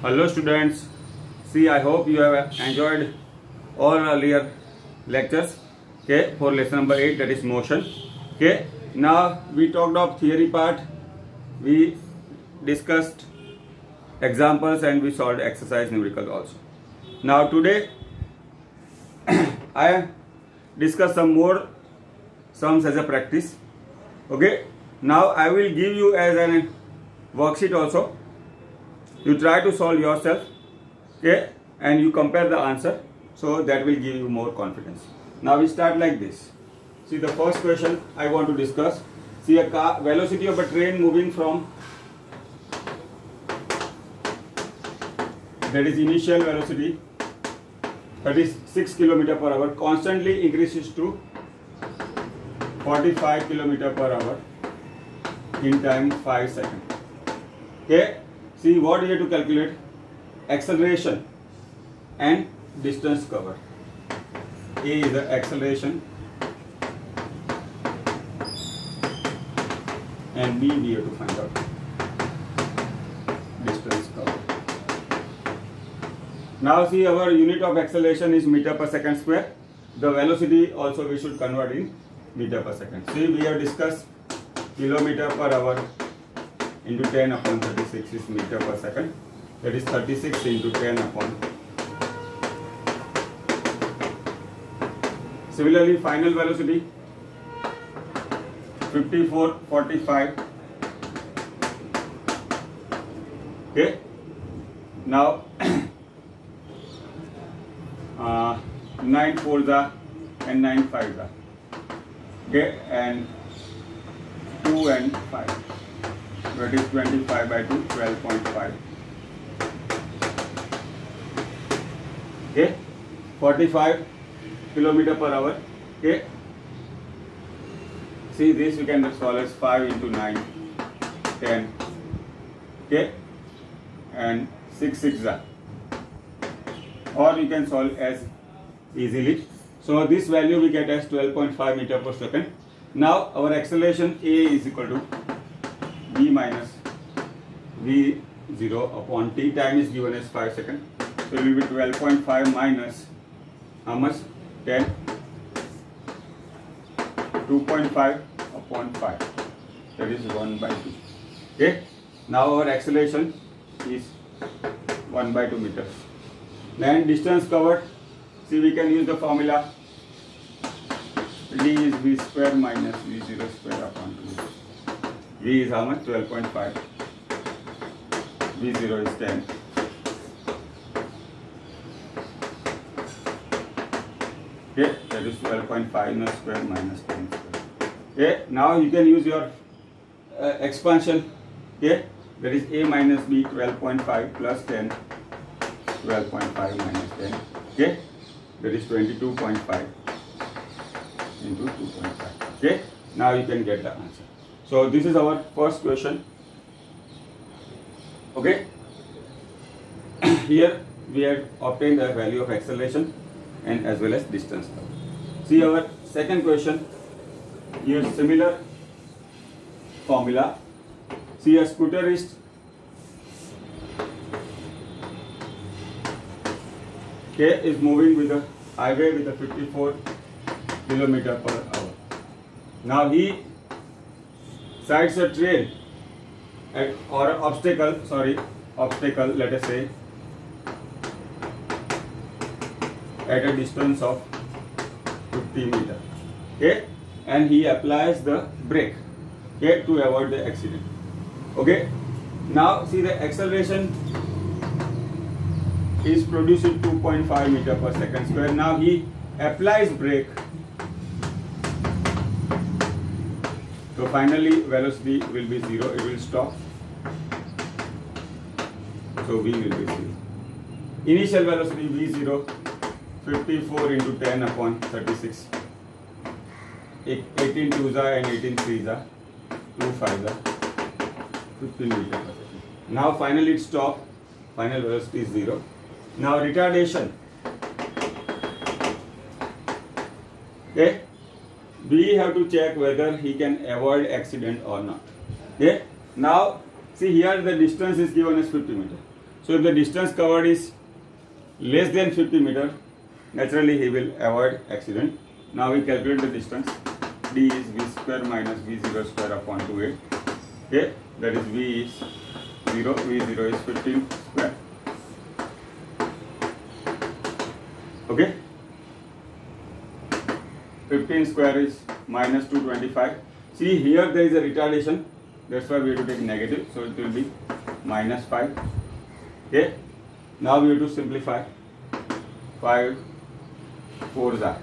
Hello students, see I hope you have enjoyed all earlier lectures for lesson number 8, that is motion. Now we talked of theory part, we discussed examples and we solved exercise numerical also. Now today I discuss some more sums as a practice. Now I will give you as a worksheet also. You try to solve yourself, and you compare the answer, so that will give you more confidence. Now we start like this. See, the first question I want to discuss. See, a car velocity of a train moving from, that is initial velocity 36 km per hour, constantly increases to 45 km per hour in time 5 seconds. See, what you have to calculate? Acceleration and distance covered. A is the acceleration and B we have to find out distance covered. Now see, our unit of acceleration is meter per second square. The velocity also we should convert in meter per second. See, we have discussed kilometer per hour into 10 upon 36 is meter per second. That is 36 into 10 upon. Similarly, final velocity 54.45. Now 9 4s are and 9 5s are. And 2 and 5. That is 25 by 2, 12.5. 45 km per hour. See, this we can solve as 5 into 9, 10. And 6 6 are. Or you can solve as easily. So this value we get as 12.5 meter per second. Now our acceleration A is equal to V minus V0 upon T. Time is given as 5 seconds. So it will be 12.5 minus how much? 10. 2.5 upon 5. That is 1 by 2. Now our acceleration is 1 by 2 meters. Then distance covered. See, we can use the formula. D is V square minus V0 square upon 2. V is how much? 12.5. V0 is 10. That is 12.5 no square minus 10 square. Now you can use your expansion. That is A minus B, 12.5 plus 10. 12.5 minus 10. That is 22.5 into 2.5. Now you can get the answer. So this is our first question. Here we have obtained the value of acceleration and as well as distance. See, our second question. Here similar formula. See, a scooterist is moving with a highway with a 54 km per hour. Now he sides a train or obstacle, let us say, at a distance of 50 meters. And he applies the brake to avoid the accident. Now see, the acceleration is producing 2.5 meter per second square. Now he applies brake. So finally velocity will be 0, it will stop. So V will be 0. Initial velocity V0, 54 into 10 upon 36. 18 2s are and 18 3s are, 2 5s are, 15 meter per second. Now finally it stops. Final velocity is 0. Now retardation. We have to check whether he can avoid accident or not. Now see, here the distance is given as 50 meters. So if the distance covered is less than 50 meter, naturally he will avoid accident. Now we calculate the distance. D is v square minus v0 square upon 2a. Okay, that is v is 0, v0 is 15 square. Okay, 15 square is minus 225. See, here there is a retardation, that's why we have to take negative, so it will be minus 5. Okay, now we have to simplify. 5 4s are.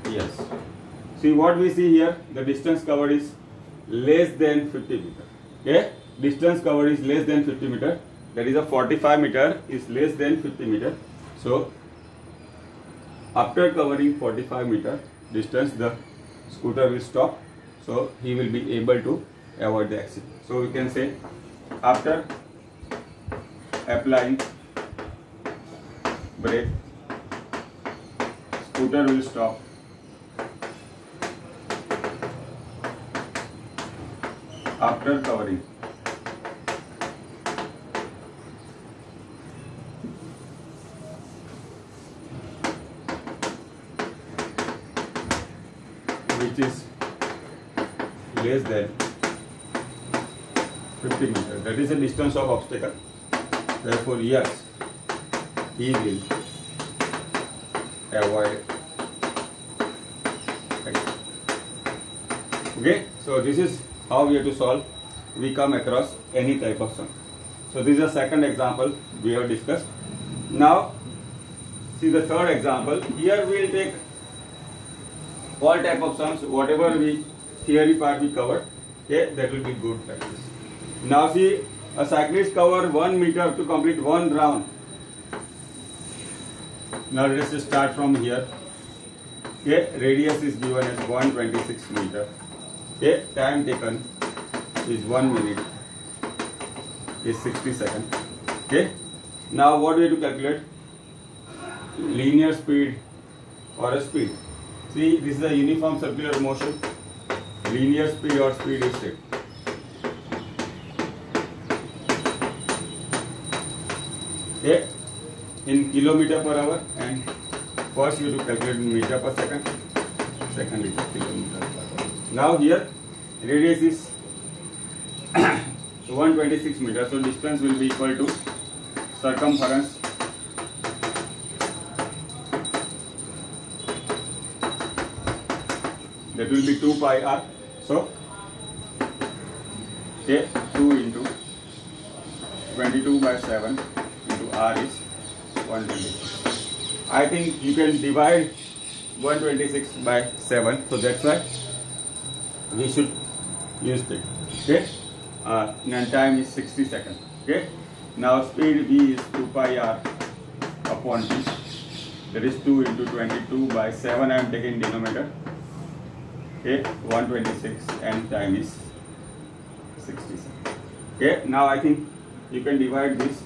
Yes. See what we see here, the distance covered is less than 50 meter. Okay, distance covered is less than 50 meter. That is a 45 meter is less than 50 meter. So after covering 45 meter distance, the scooter will stop. So he will be able to avoid the accident. So we can say after applying brake, scooter will stop. After covering which is less than 50 meter, that is the distance of obstacle. Therefore, yes, he will avoid accident. Okay, so this is how we have to solve. We come across any type of sum. So this is the second example we have discussed. Now see the third example. Here we will take all type of sums, whatever we theory part we covered. Okay, that will be good practice. Now see, a cyclist cover 1 meter to complete one round. Now let us start from here. Okay, radius is given as 126 meter. Okay, time taken is 1 minute, is 60 seconds. Okay, now what we have to calculate? Linear speed or a speed. See, this is a uniform circular motion. Linear speed or speed is set. Okay, in kilometer per hour, and first you have to calculate in meter per second. Second is kilometer per hour. Now here radius is 126 meters, so distance will be equal to circumference that will be 2 pi r. So okay, 2 into 22 by 7 into r is 126. I think you can divide 126 by 7, so that's why we should use it. Okay, and time is 60 seconds. Okay, now speed v is 2 pi r upon t, that is 2 into 22 by 7. I am taking denominator. Okay, 126 and time is 60 seconds. Okay, now I think you can divide this.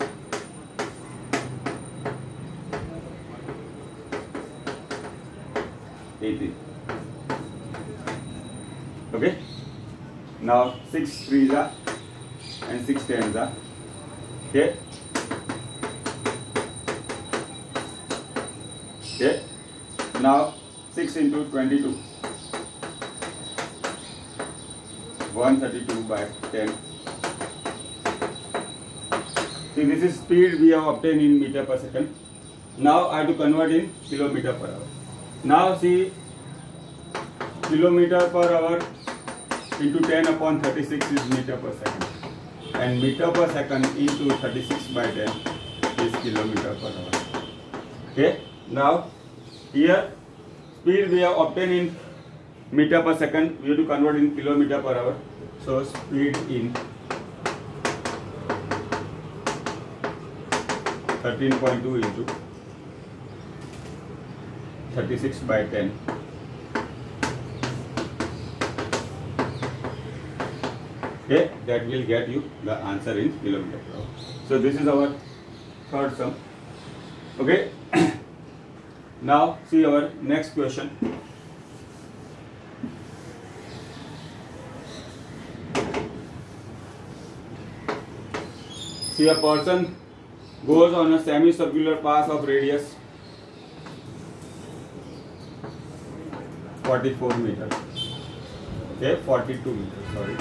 Okay, now 6 3s are and 6 10s are. Okay, okay, now 6 into 22, 132 by 10. See, this is speed we have obtained in meter per second. Now I have to convert in kilometer per hour. Now see, kilometer per hour into 10 upon 36 is meter per second, and meter per second into 36 by 10 is kilometer per hour. Okay, now here speed we have obtained in meter per second, we have to convert in kilometer per hour. So speed in 13.2 into 36 by 10. Okay, that will get you the answer in kilometer per hour. So this is our third sum. Okay, now see our next question. See, a person goes on a semicircular path of radius 44 meters. Okay, 42 meters, sorry.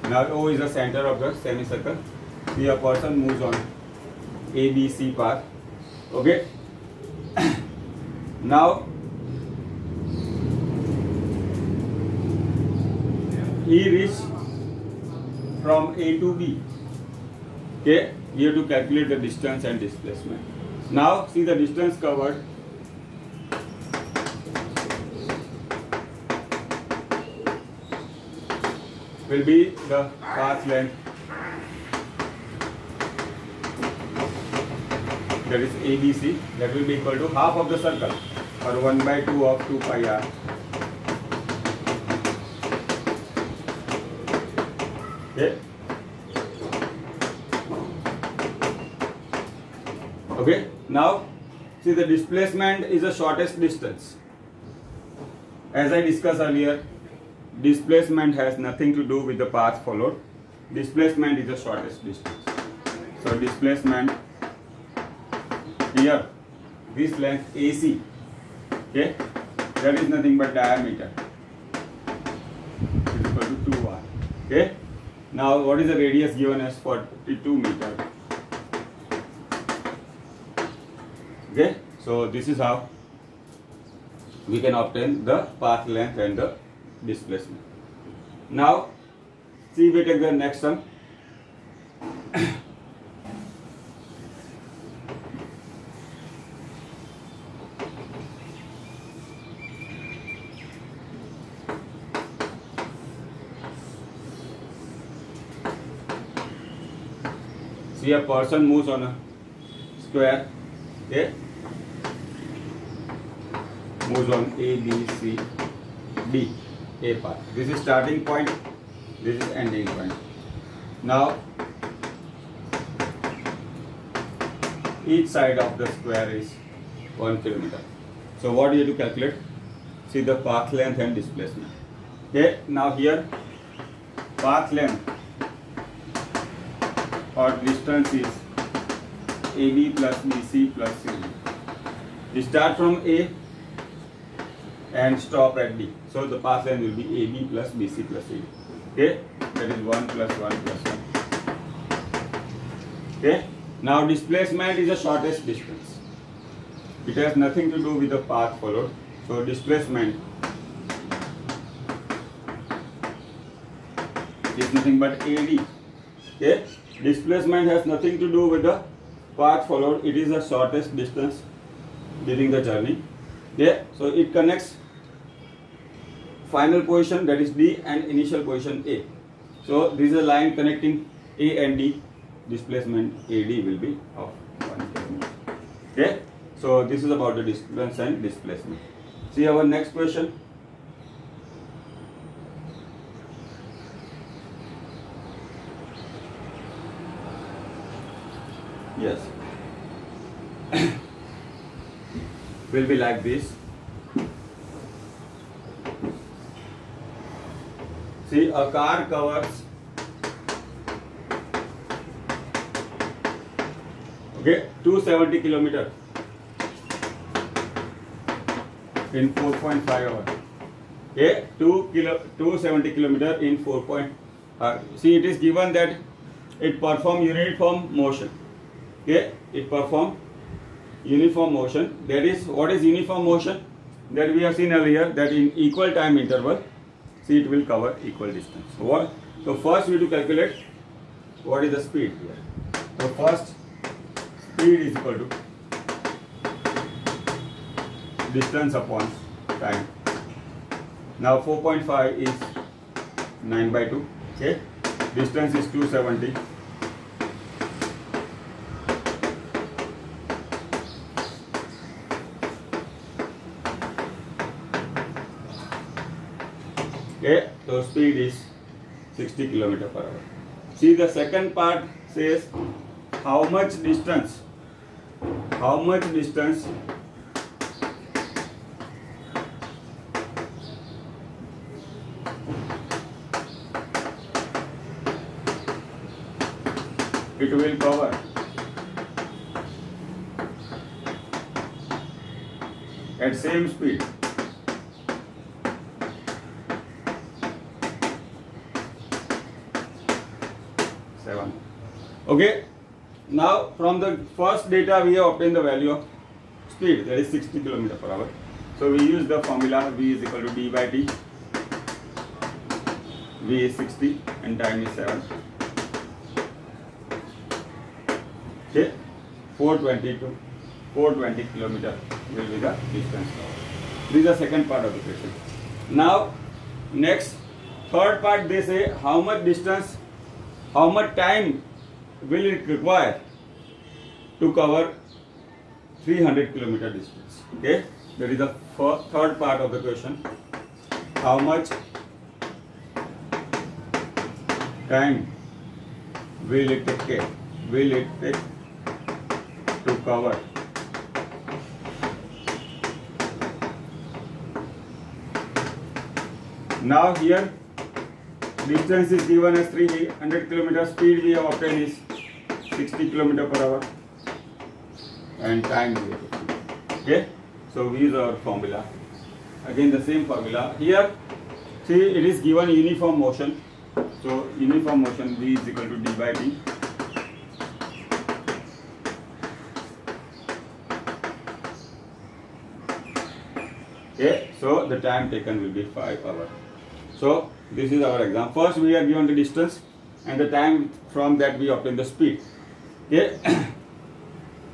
Now O is the center of the semicircle. See, a person moves on ABC path. Okay. Now he reached from A to B. Okay, you have to calculate the distance and displacement. Now see the distance covered. Will be the path length, that is ABC, that will be equal to half of the circle, or 1/2 of 2 pi r. Okay. Okay. Now see, the displacement is the shortest distance. As I discussed earlier, displacement has nothing to do with the path followed. Displacement is the shortest distance. So displacement here, this length AC, okay, that is nothing but diameter, is equal to 2r. Okay. Now what is the radius given as 42 meter? Okay. So this is how we can obtain the path length and the displacement. Now see, we take the next sum. See, a person moves on a square. Okay, moves on A, B, C, D. A path. This is starting point, this is ending point. Now each side of the square is 1 kilometer. So what do you have to calculate? See, the path length and displacement. Okay, now here path length or distance is AB plus BC plus CD. We start from A and stop at D. So the path length will be AB plus BC plus CD. Okay, that is 1 plus 1 plus 1. Okay, now displacement is the shortest distance. It has nothing to do with the path followed. So displacement is nothing but AD. Okay, displacement has nothing to do with the path followed. It is the shortest distance during the journey. Yeah, so it connects final position, that is D, and initial position A. So this is a line connecting A and D. Displacement AD will be of 1 kilometer. Okay, so this is about the distance and displacement. See our next question. Yes. Will be like this. See, a car covers, okay, 270 kilometer in 4.5 hours. Okay, 270 kilometer in 4. See, it is given that it perform uniform motion. Okay, it perform uniform motion. That is, what is uniform motion? That we have seen earlier, that in equal time interval, see, it will cover equal distance. So what? So first we have to calculate what is the speed here. So first, speed is equal to distance upon time. Now 4.5 is 9/2. Okay, distance is 270. Okay, so speed is 60 km/h. See, the second part says how much distance it will cover at same speed seven. Okay, now from the first data we have obtained the value of speed, that is 60 km per hour. So we use the formula v is equal to d by t. V is 60 and time is 7. Okay, 420 to 420 km will be the distance covered. This is the second part of the question. Now, next, third part, they say how much distance, how much time will it require to cover 300 km distance. Okay, that is the third part of the question. How much time will it take to cover now here distance is given as 300 km, speed we have obtained is 60 km per hour and time is 50. Okay, so we use our formula, again the same formula here. See, it is given uniform motion. So uniform motion v is equal to d by t. Okay, so the time taken will be 5 hours. So this is our example. First we are given the distance and the time, from that we obtain the speed. Okay.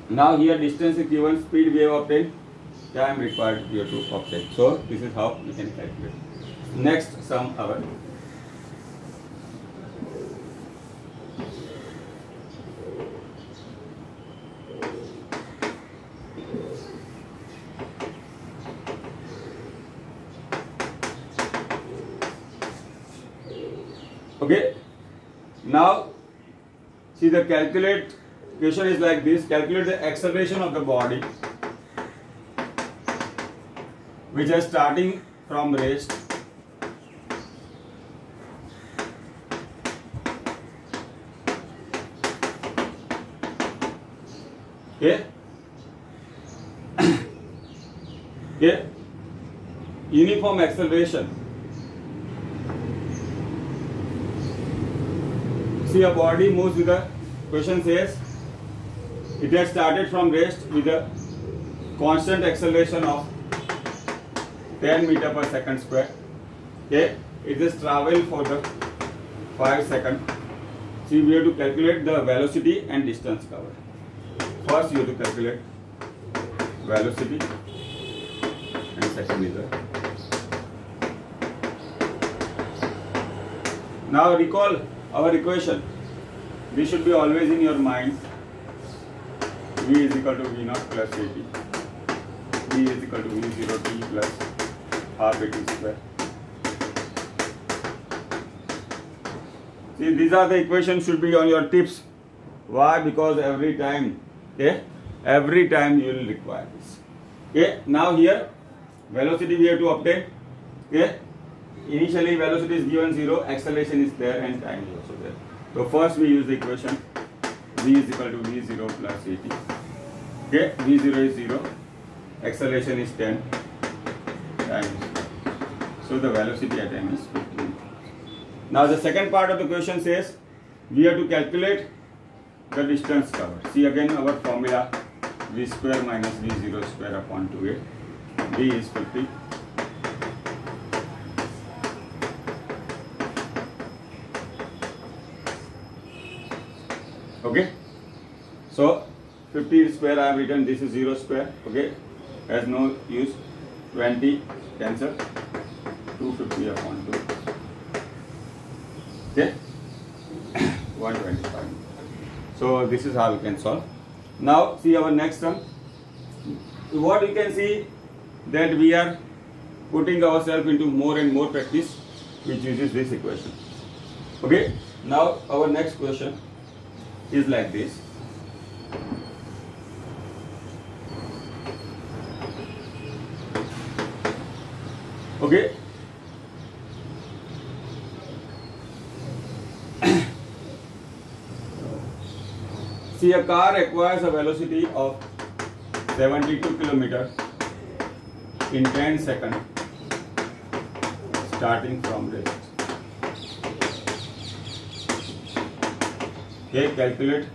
Now here distance is given, speed we have obtained, time required we have to obtain. So this is how we can calculate. Next sum our. Okay, now see the calculate question is like this. Calculate the acceleration of the body which is starting from rest okay. Okay, uniform acceleration. See, a body moves with a, question says, it has started from rest with a constant acceleration of 10 meter per second square. Okay, it is travel for the 5 seconds. See, we have to calculate the velocity and distance covered. First, you have to calculate velocity, and second is the. Now recall our equation. This should be always in your mind. V is equal to V naught plus AT. V is equal to V0 T plus half AT square. See, these are the equations should be on your tips. Why? Because every time, okay, every time you will require this. Okay, now here velocity we have to obtain. Okay, initially velocity is given 0, acceleration is there and time is also there. So first we use the equation V is equal to V0 plus AT. Okay, V0 is 0, acceleration is 10, time is 5. So the velocity at time is 15. Now the second part of the question says we have to calculate the distance covered. See again our formula, V square minus V0 square upon 2A. V is 50. Okay, so 50 square I have written, this is 0 square, okay, has no use, 20 cancel, 250 upon 2, okay, 125. So this is how we can solve. Now see our next sum. What you can see that we are putting ourselves into more and more practice which uses this equation. Okay, now our next question is like this. Okay, See, a car acquires a velocity of 72 km in 10 seconds starting from rest. Okay, calculate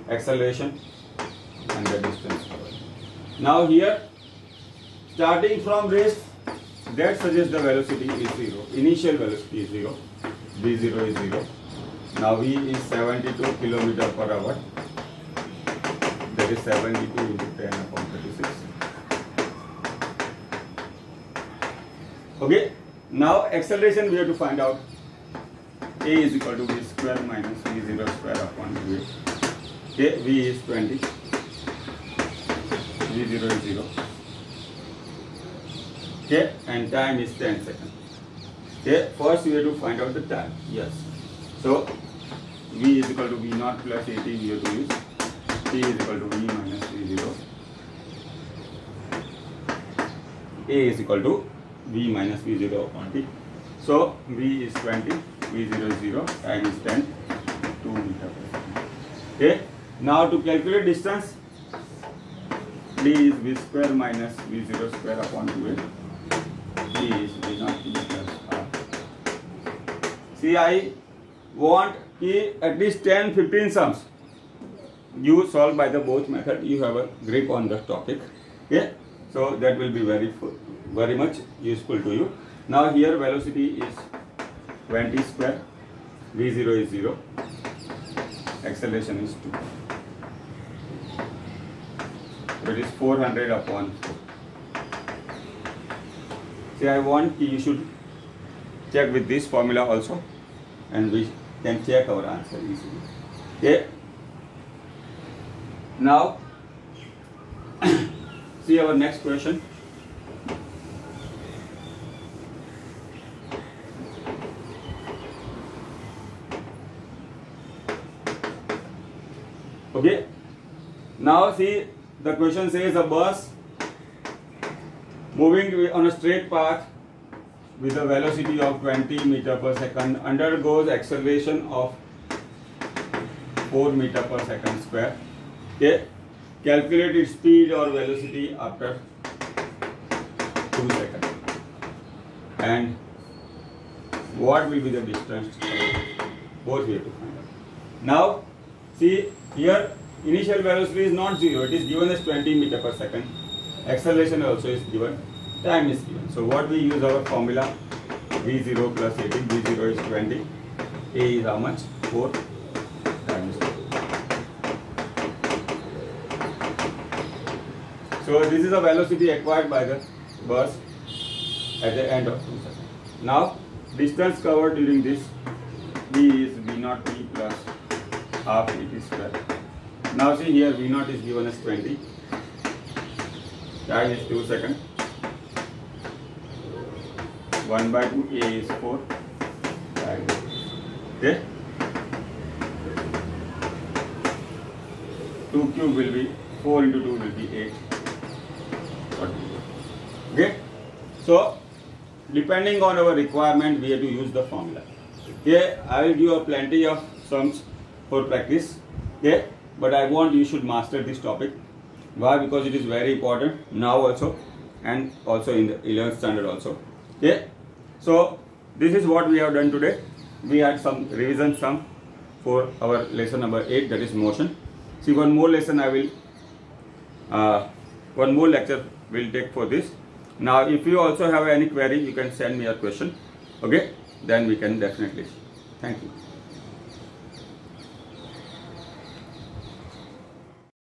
acceleration and the distance covered. Now here, starting from rest, that suggests the velocity is 0. Initial velocity is 0. V0 is 0. Now V is 72 km per hour. That is 72 into 10 upon 36. Okay. Now acceleration we have to find out. A is equal to V square minus V0 square upon V. Okay. V is 20. V0 is 0. Okay. And time is 10 seconds. Okay. First we have to find out the time. Yes. So V is equal to V0 plus AT we have to use. T is equal to V minus V0. A is equal to V minus V0 upon T. So V is 20, V0 is 0, time is 10, 2 meters per second. Okay. Now to calculate distance, D is V square minus V0 square upon 2A. D is V0 T plus R. See, I want at least 10-15 sums. You solve by the both method. You have a grip on the topic. Okay, so that will be very much useful to you. Now here velocity is 20 square. V0 is 0. Acceleration is 2. That is 400 upon 4. See, I want you should check with this formula also, and we can check our answer easily. Okay. Now, see our next question. Okay. Now see, the question says a bus moving on a straight path with a velocity of 20 meters per second undergoes acceleration of 4 meters per second square. Okay. Calculate its speed or velocity after 2 seconds. And what will be the distance? Both we have to find out. Now, see here, initial velocity is not 0. It is given as 20 meters per second. Acceleration also is given. Time is given. So what we use our formula? V0 plus 80. V0 is 20. A is how much? 4. Time is 2. So this is the velocity acquired by the bus at the end of 2 seconds. Now distance covered during this, V is V0 T plus half AT square. Now see here, V0 is given as 20. Time is 2 seconds. 1 by 2, A is 4. Time is 2. Okay. 2 cube will be 4 into 2 will be 8. Okay. So depending on our requirement, we have to use the formula. Here I will give you plenty of sums for practice. Okay. But I want you should master this topic. Why? Because it is very important now also, and also in the 11th standard also. Okay. So this is what we have done today. We had some revision sum for our lesson number 8, that is motion. See, one more lesson I will, one more lecture will take for this. Now if you also have any query, you can send me a question. Okay, then we can definitely. Thank you.